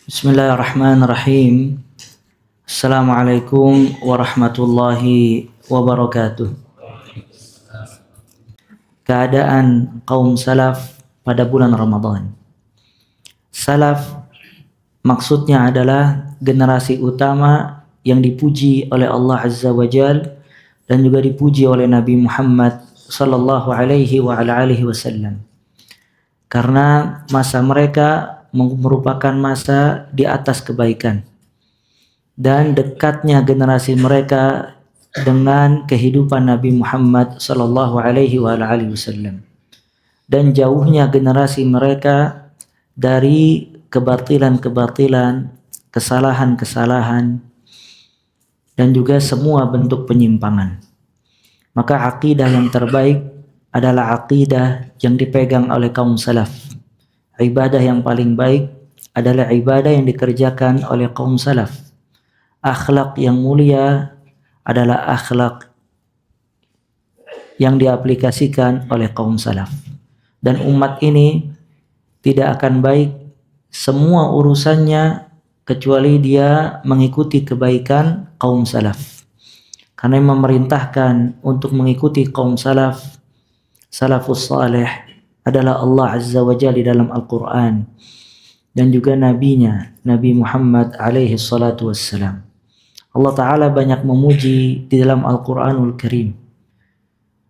Bismillahirrahmanirrahim. Assalamualaikum warahmatullahi wabarakatuh. Keadaan kaum salaf pada bulan Ramadan. Salaf maksudnya adalah generasi utama yang dipuji oleh Allah Azza wa Jal dan juga dipuji oleh Nabi Muhammad sallallahu alaihi wa ala alihi wasallam. Karena masa mereka merupakan masa di atas kebaikan dan dekatnya generasi mereka dengan kehidupan Nabi Muhammad sallallahu alaihi wa ala alihi wasallam dan jauhnya generasi mereka dari kebatilan-kebatilan, kesalahan-kesalahan dan juga semua bentuk penyimpangan. Maka akidah yang terbaik adalah akidah yang dipegang oleh kaum salaf. Ibadah yang paling baik adalah ibadah yang dikerjakan oleh kaum salaf. Akhlak yang mulia adalah akhlak yang diaplikasikan oleh kaum salaf. Dan umat ini tidak akan baik semua urusannya kecuali dia mengikuti kebaikan kaum salaf. Karena yang memerintahkan untuk mengikuti kaum salaf, salafus salih, adalah Allah Azza wa Jalla di dalam Al-Quran dan juga nabinya Nabi Muhammad alaihi salatu wassalam. Allah Ta'ala banyak memuji di dalam Al-Quranul Karim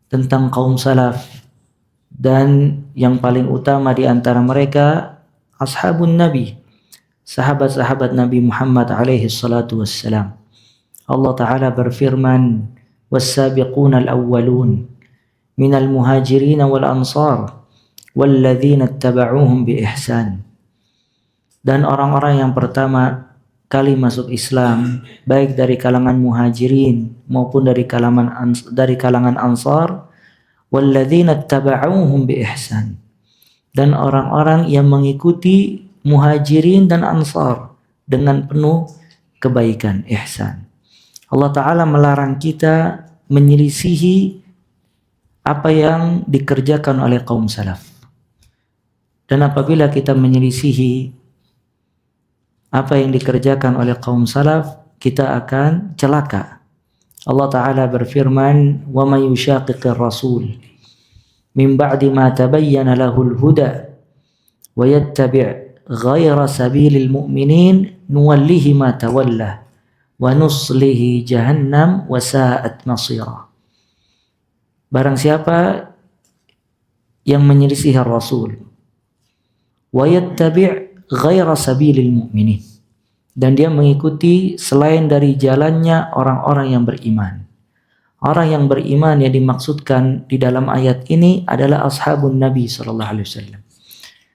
tentang kaum salaf, dan yang paling utama di antara mereka ashabun Nabi, sahabat-sahabat Nabi Muhammad alaihi salatu wassalam. Allah Ta'ala berfirman, was-sabiquna al-awwalun minal muhajirin wal ansar walladzina ittaba'uuhum bi ihsan. Dan orang-orang yang pertama kali masuk Islam baik dari kalangan muhajirin maupun dari kalangan ansar, walladzina ittaba'uuhum bi ihsan, dan orang-orang yang mengikuti muhajirin dan ansar dengan penuh kebaikan, ihsan. Allah Ta'ala melarang kita menyelisihi apa yang dikerjakan oleh kaum salaf. Dan apabila kita menyelisihi apa yang dikerjakan oleh kaum salaf, kita akan celaka. Allah Ta'ala berfirman, wa may yushaqiqir rasul min ba'di ma tabayyana lahul huda wa yattabi' ghayra sabilil mu'minin nuwallihi ma tawalla wa nuslihi jahannam wa sa'at masira. Barang siapa yang menyelisihi Rasul, wa yattabi' ghaira sabilil mu'minin, dan dia mengikuti selain dari jalannya orang-orang yang beriman. Orang yang beriman yang dimaksudkan di dalam ayat ini adalah ashabun Nabi sallallahu alaihi wasallam.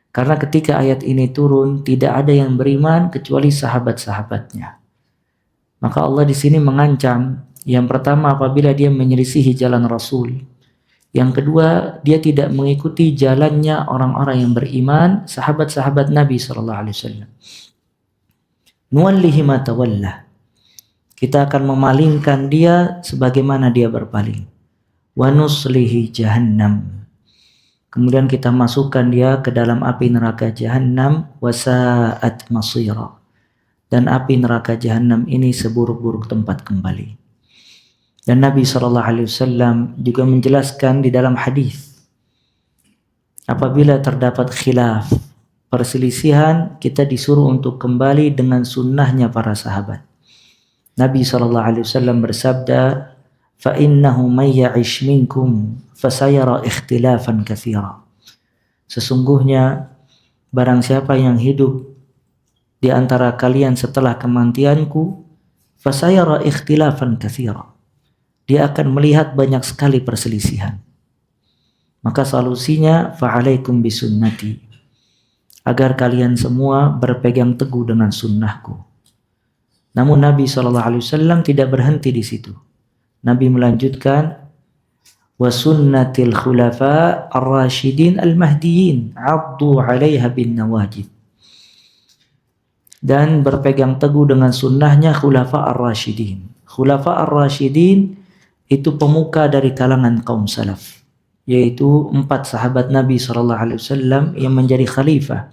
Karena ketika ayat ini turun, tidak ada yang beriman kecuali sahabat-sahabatnya. Maka Allah di sini mengancam, yang pertama apabila dia menyelisihi jalan Rasul. Yang kedua, dia tidak mengikuti jalannya orang-orang yang beriman, sahabat-sahabat Nabi sallallahu alaihi wasallam. Nuwallihi ma tawalla. Kita akan memalingkan dia sebagaimana dia berpaling. Wa nuslihi jahannam. Kemudian kita masukkan dia ke dalam api neraka jahannam, wa sa'at masira. Dan api neraka jahannam ini seburuk-buruk tempat kembali. Dan Nabi SAW juga menjelaskan di dalam hadis, apabila terdapat khilaf, perselisihan, kita disuruh untuk kembali dengan sunnahnya para sahabat. Nabi SAW bersabda, فَإِنَّهُ مَنْ يَعِشْ مِنْكُمْ فَسَيَرَى اخْتِلَافًا كَثِيرًا. Sesungguhnya barang siapa yang hidup di antara kalian setelah kematianku, فَسَيَرَى اخْتِلَافًا كَثِيرًا, dia akan melihat banyak sekali perselisihan. Maka solusinya, fa'alaikum bisunnati, agar kalian semua berpegang teguh dengan sunnahku. Namun Nabi SAW tidak berhenti di situ. Nabi melanjutkan, wa sunnatil khulafa ar-rasyidin al-mahdiyin abdu 'alaiha bin nawajid, dan berpegang teguh dengan sunnahnya khulafa ar-rasyidin. Khulafa ar-rasyidin itu pemuka dari kalangan kaum salaf, yaitu 4 sahabat Nabi SAW yang menjadi khalifah.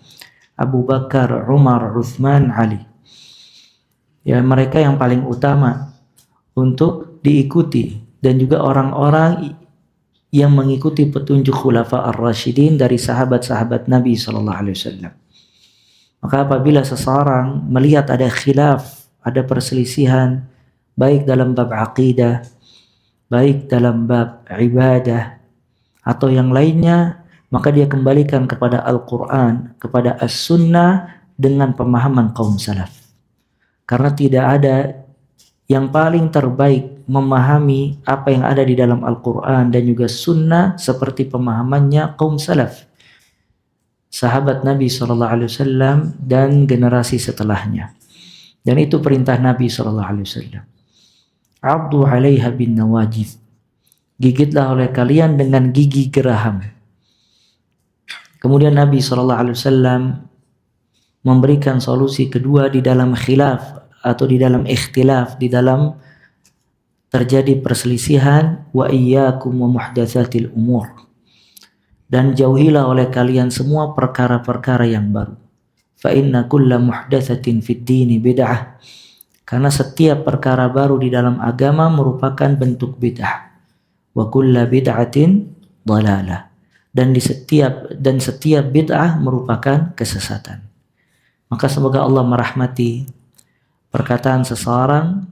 Abu Bakar, Umar, Uthman, Ali. Ya, mereka yang paling utama untuk diikuti, dan juga orang-orang yang mengikuti petunjuk Khulafa ar-Rasyidin dari sahabat-sahabat Nabi sallallahu alaihi wasallam. Maka apabila seseorang melihat ada khilaf, ada perselisihan, baik dalam bab aqidah, baik dalam bab ibadah, atau yang lainnya, maka dia kembalikan kepada Al-Quran, kepada As-Sunnah dengan pemahaman kaum salaf. Karena tidak ada yang paling terbaik memahami apa yang ada di dalam Al-Quran dan juga Sunnah seperti pemahamannya kaum salaf, sahabat Nabi SAW dan generasi setelahnya. Dan itu perintah Nabi SAW. Abdu 'alaiha bin nawajid. Gigitlah oleh kalian dengan gigi geraham. Kemudian Nabi SAW memberikan solusi kedua di dalam khilaf atau di dalam ikhtilaf, di dalam terjadi perselisihan, wa iyyakum wa muhdatsatil umur. Dan jauhilah oleh kalian semua perkara-perkara yang baru. Fa inna kulla muhdatsatin fid dini bid'ah. Karena setiap perkara baru di dalam agama merupakan bentuk bid'ah. Wa kulla bid'atin dhalalah. Dan setiap bid'ah merupakan kesesatan. Maka semoga Allah merahmati perkataan seseorang,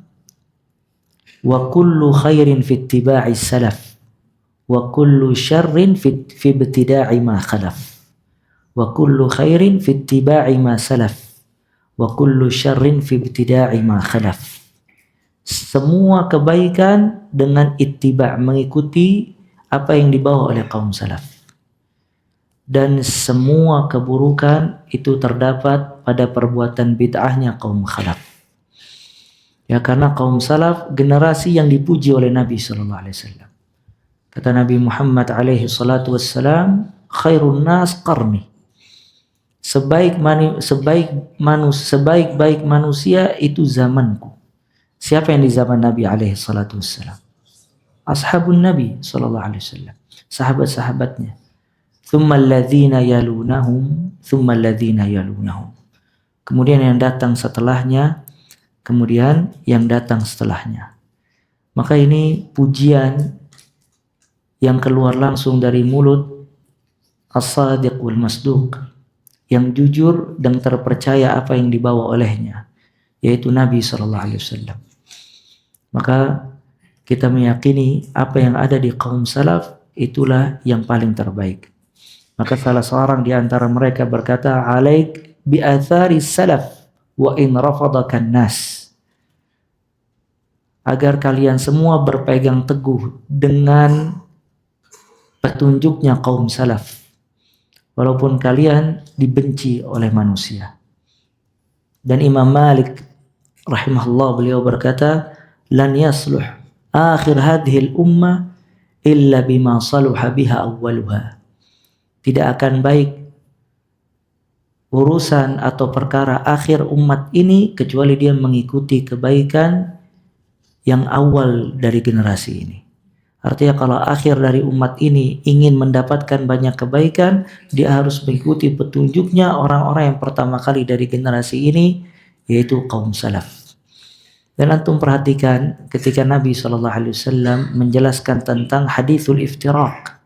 wa kullu khairin fi ittiba'i salaf wa kullu syarrin fi ibtida'i ma khalaf. Wa kullu khairin fi ittiba'i ma salaf wa kullu syarrin fi ibtida'i ma khalaf. Semua kebaikan dengan ittiba', mengikuti apa yang dibawa oleh kaum salaf. Dan semua keburukan itu terdapat pada perbuatan bid'ahnya kaum khalaf. Ya, karena kaum salaf generasi yang dipuji oleh Nabi sallallahu alaihi wasallam. Kata Nabi Muhammad alaihi salatu wassalam, khairun nas qarni. Sebaik-baik manusia itu zamanku. Siapa yang di zaman Nabi alaihi salatu wassalam? Ashabun Nabi sallallahu alaihi wasallam, sahabat-sahabatnya. Tsumma alladzina yalunahum, tsumma alladzina yalunahum. Kemudian yang datang setelahnya, kemudian yang datang setelahnya. Maka ini pujian yang keluar langsung dari mulut as-sadiq wal masduq, yang jujur dan terpercaya apa yang dibawa olehnya, yaitu Nabi SAW. Maka kita meyakini apa yang ada di kaum salaf itulah yang paling terbaik. Maka salah seorang di antara mereka berkata, alaik bi athari salaf wa in rafadakan nas. Agar kalian semua berpegang teguh dengan petunjuknya kaum salaf, walaupun kalian dibenci oleh manusia. Dan Imam Malik rahimahullah, beliau berkata, lan yasluh akhir hadhil ummah illa bima saluha biha awwaluha. Tidak akan baik urusan atau perkara akhir umat ini kecuali dia mengikuti kebaikan yang awal dari generasi ini. Artinya kalau akhir dari umat ini ingin mendapatkan banyak kebaikan, dia harus mengikuti petunjuknya orang-orang yang pertama kali dari generasi ini, yaitu kaum salaf. Dan antum perhatikan ketika Nabi SAW menjelaskan tentang hadithul iftiraq,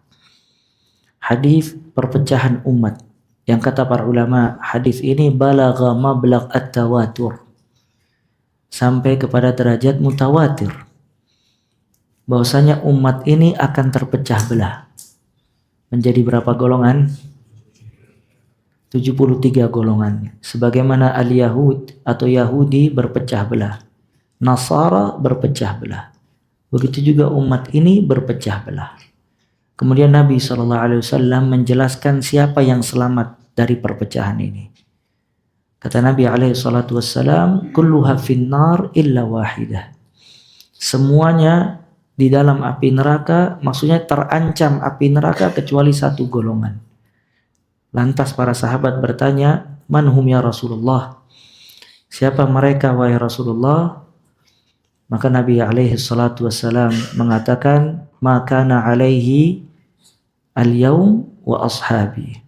hadis perpecahan umat, yang kata para ulama, hadis ini balagha mablagh at-tawatur, sampai kepada derajat mutawatir, bahwasanya umat ini akan terpecah belah menjadi berapa golongan? 73 golongan. Sebagaimana al-Yahud atau Yahudi berpecah belah, Nasara berpecah belah, begitu juga umat ini berpecah belah. Kemudian Nabi SAW menjelaskan siapa yang selamat dari perpecahan ini. Kata Nabi SAW, kulluha finnar illa wahidah. Semuanya di dalam api neraka, maksudnya terancam api neraka kecuali satu golongan. Lantas para sahabat bertanya, man hum ya Rasulullah? Siapa mereka wahai Rasulullah? Maka Nabi SAW mengatakan, ma kana alaihi al-yawm wa ashabi,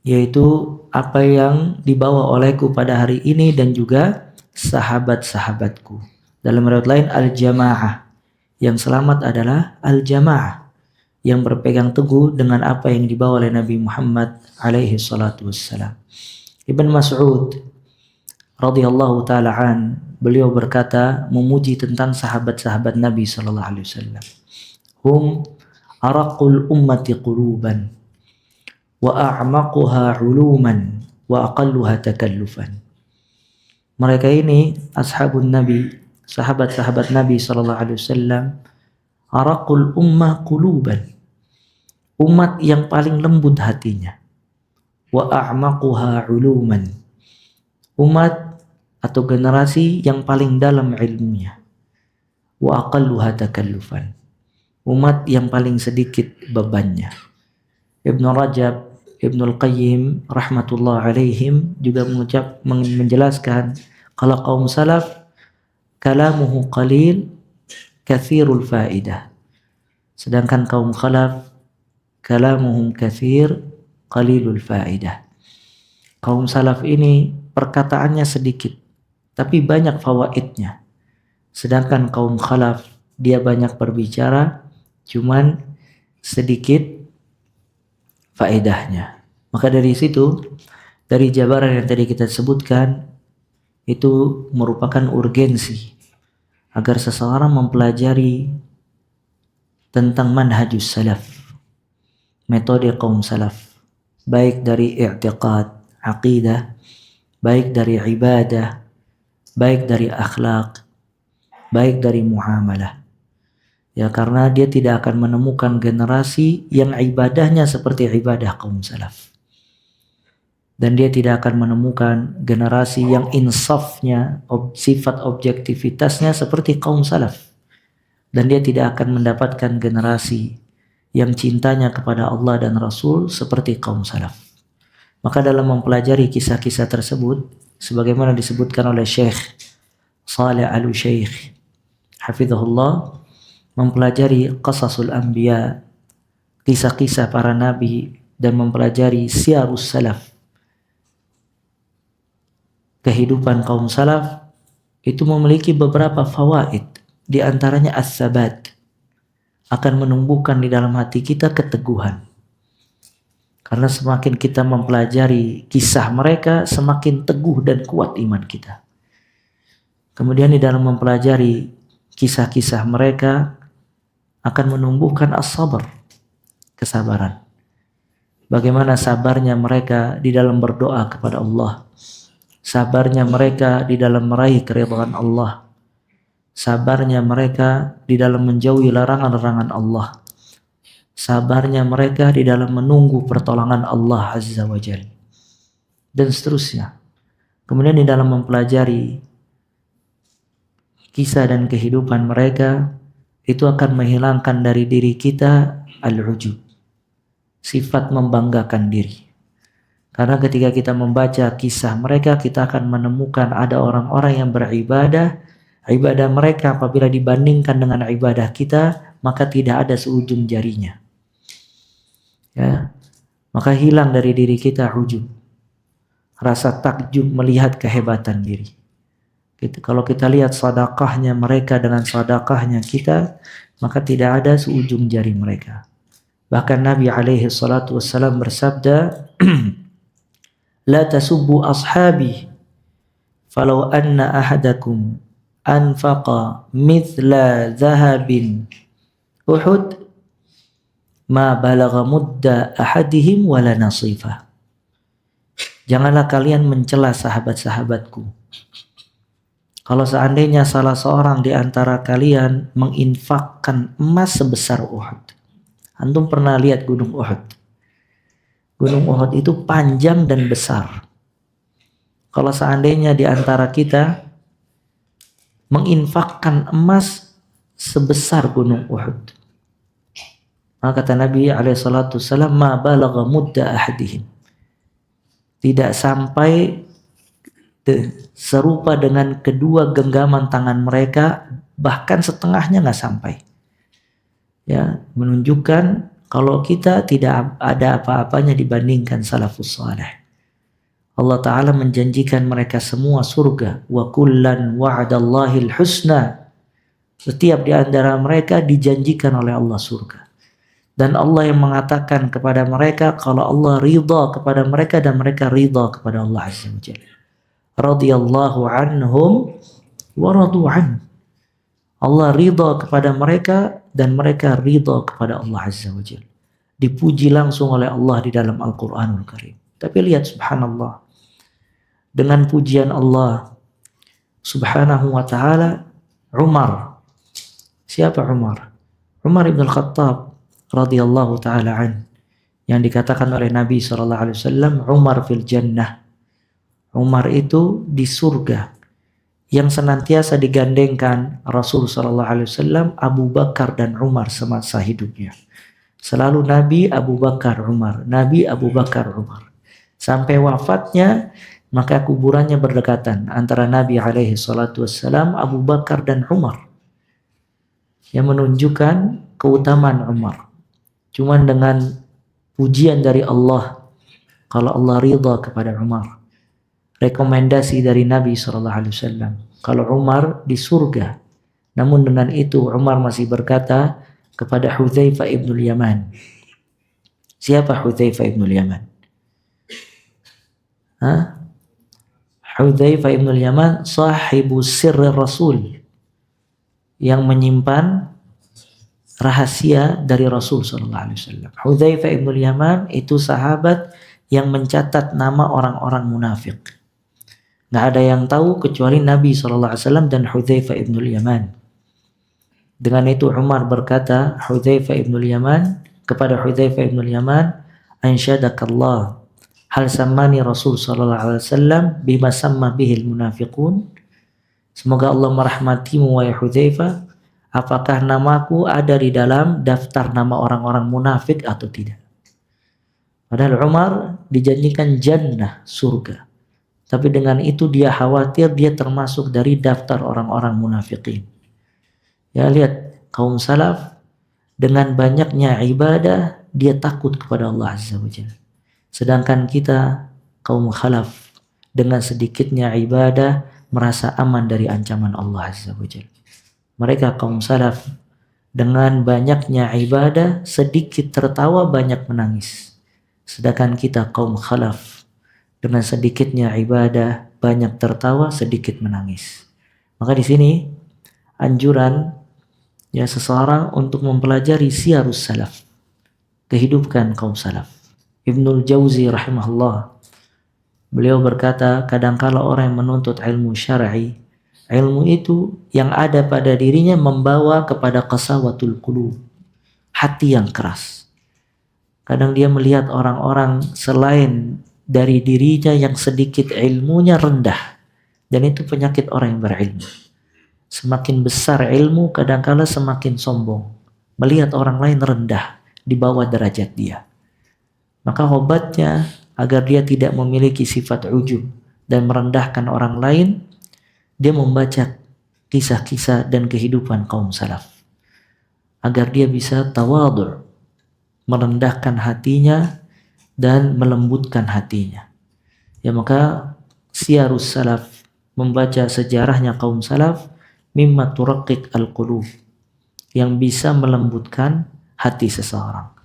yaitu apa yang dibawa olehku pada hari ini dan juga sahabat-sahabatku. Dalam riwayat lain al-jamaah, yang selamat adalah al-jamaah, yang berpegang teguh dengan apa yang dibawa oleh Nabi Muhammad alaihi salatu wassalam. Ibn Mas'ud radhiyallahu taala an, beliau berkata memuji tentang sahabat-sahabat Nabi sallallahu alaihi wasallam. Hum araqul ummati quluban wa a'maquha 'uluman wa aqalluha takallufan. Mereka ini ashabun Nabi, sahabat-sahabat Nabi sallallahu alaihi wasallam, araqul ummah quluban, umat yang paling lembut hatinya, wa a'maquha 'uluman, umat atau generasi yang paling dalam ilmunya, wa aqalluha takallufan, umat yang paling sedikit bebannya. Ibn Rajab, Ibn Al-Qayyim rahmatullah alaihim juga menjelaskan kalau kaum salaf kalamuhu qalil kathirul faidah, sedangkan kaum khalaf kalamuhum kathir qalilul faidah. Kaum salaf ini perkataannya sedikit tapi banyak fawaidnya, sedangkan kaum khalaf dia banyak berbicara cuman sedikit faedahnya. Maka dari situ, dari jabaran yang tadi kita sebutkan, itu merupakan urgensi agar seseorang mempelajari tentang manhajus salaf, metode kaum salaf, baik dari i'tiqad, aqidah, baik dari ibadah, baik dari akhlak, baik dari muamalah. Ya, karena dia tidak akan menemukan generasi yang ibadahnya seperti ibadah kaum salaf. Dan dia tidak akan menemukan generasi yang insafnya, sifat objektivitasnya seperti kaum salaf. Dan dia tidak akan mendapatkan generasi yang cintanya kepada Allah dan Rasul seperti kaum salaf. Maka dalam mempelajari kisah-kisah tersebut, sebagaimana disebutkan oleh Syekh Saleh Al-Utsyaikh hafizahullah, mempelajari qasasul anbiya, kisah-kisah para nabi, dan mempelajari siyarus salaf, kehidupan kaum salaf, itu memiliki beberapa fawaid. Di antaranya as-sabat, akan menumbuhkan di dalam hati kita keteguhan. Karena semakin kita mempelajari kisah mereka, semakin teguh dan kuat iman kita. Kemudian di dalam mempelajari kisah-kisah mereka akan menumbuhkan as-sabar, kesabaran. Bagaimana sabarnya mereka di dalam berdoa kepada Allah, sabarnya mereka di dalam meraih keridhaan Allah, sabarnya mereka di dalam menjauhi larangan-larangan Allah, sabarnya mereka di dalam menunggu pertolongan Allah Azza wa Jalla, dan seterusnya. Kemudian di dalam mempelajari kisah dan kehidupan mereka, itu akan menghilangkan dari diri kita al-ujub, sifat membanggakan diri. Karena ketika kita membaca kisah mereka, kita akan menemukan ada orang-orang yang beribadah, ibadah mereka apabila dibandingkan dengan ibadah kita, maka tidak ada seujung jarinya. Ya, maka hilang dari diri kita ujub, rasa takjub melihat kehebatan diri. Kalau kita lihat sedekahnya mereka dengan sedekahnya kita, maka tidak ada seujung jari mereka. Bahkan Nabi alaihi salatu wassalam bersabda, la tasubbu ashabi falau anna ahadakum anfaqa mithla zahabin Uhud ma balagha mudda ahadihim wala nasifah. Janganlah kalian mencela sahabat-sahabatku. Kalau seandainya salah seorang di antara kalian menginfakkan emas sebesar Uhud. Antum pernah lihat gunung Uhud? Gunung Uhud itu panjang dan besar. Kalau seandainya di antara kita menginfakkan emas sebesar gunung Uhud, maka kata Nabi alaihissalam, ma balagha mudda ahadihim, tidak sampai serupa dengan kedua genggaman tangan mereka, bahkan setengahnya nggak sampai. Ya, menunjukkan kalau kita tidak ada apa-apanya dibandingkan salafus saleh. Allah Ta'ala menjanjikan mereka semua surga. Wa kullan wa'adallahil husna. Setiap di antara mereka dijanjikan oleh Allah surga. Dan Allah yang mengatakan kepada mereka kalau Allah ridha kepada mereka dan mereka ridha kepada Allah Azza wa Jalla. Radhiyallahu anhum wa radu an. Allah ridha kepada mereka dan mereka ridha kepada Allah Azza wa Jalla. Dipuji langsung oleh Allah di dalam Al-Qur'anul Karim. Tapi lihat subhanallah. Dengan pujian Allah subhanahu wa ta'ala, Umar. Siapa Umar? Umar ibn al-Khattab radhiyallahu ta'ala an, yang dikatakan oleh Nabi SAW, Umar fil jannah. Umar itu di surga, yang senantiasa digandengkan Rasul SAW, Abu Bakar dan Umar semasa hidupnya. Selalu Nabi Abu Bakar Umar, Nabi Abu Bakar Umar. Sampai wafatnya, maka kuburannya berdekatan antara Nabi SAW, Abu Bakar dan Umar, yang menunjukkan keutamaan Umar. Cuman dengan pujian dari Allah, kalau Allah ridha kepada Umar. Rekomendasi dari Nabi SAW, kalau Umar di surga. Namun dengan itu Umar masih berkata kepada Hudzaifah ibn Yaman. Siapa Hudzaifah ibn Yaman? Hudzaifah ibn Yaman sahibu sirri Rasul, yang menyimpan rahasia dari Rasul SAW. Hudzaifah ibn Yaman itu sahabat yang mencatat nama orang-orang munafik. Nggak ada yang tahu kecuali Nabi SAW dan Hudzaifah ibn Yaman. Dengan itu Umar berkata Hudzaifah ibn Yaman kepada Hudzaifah ibn Yaman, ansyadakallah, hal sammani Rasul SAW bima samma bihil munafiqun. Semoga Allah merahmatimu wahai Hudzaifah, apakah namaku ada di dalam daftar nama orang-orang munafik atau tidak? Padahal Umar dijanjikan jannah, surga. Tapi dengan itu dia khawatir dia termasuk dari daftar orang-orang munafikin. Ya lihat, kaum salaf dengan banyaknya ibadah dia takut kepada Allah Azza wa Jalla. Sedangkan kita kaum khalaf dengan sedikitnya ibadah merasa aman dari ancaman Allah Azza wa Jalla. Mereka kaum salaf dengan banyaknya ibadah sedikit tertawa banyak menangis. Sedangkan kita kaum khalaf dengan sedikitnya ibadah banyak tertawa sedikit menangis. Maka di sini anjuran ya seseorang untuk mempelajari siyarus salaf, kehidupan kaum salaf. Ibnul Jauzi rahimahullah, beliau berkata, kadangkala orang yang menuntut ilmu syar'i, ilmu itu yang ada pada dirinya membawa kepada qasawatul qulub, hati yang keras. Kadang dia melihat orang-orang selain dari dirinya yang sedikit ilmunya rendah, dan itu penyakit orang yang berilmu. Semakin besar ilmu kadangkala semakin sombong, melihat orang lain rendah di bawah derajat dia. Maka obatnya agar dia tidak memiliki sifat ujub dan merendahkan orang lain, dia membaca kisah-kisah dan kehidupan kaum salaf agar dia bisa tawadhu', merendahkan hatinya dan melembutkan hatinya. Ya maka siyarus salaf, membaca sejarahnya kaum salaf, mimma turaqiq al-qulub, yang bisa melembutkan hati seseorang.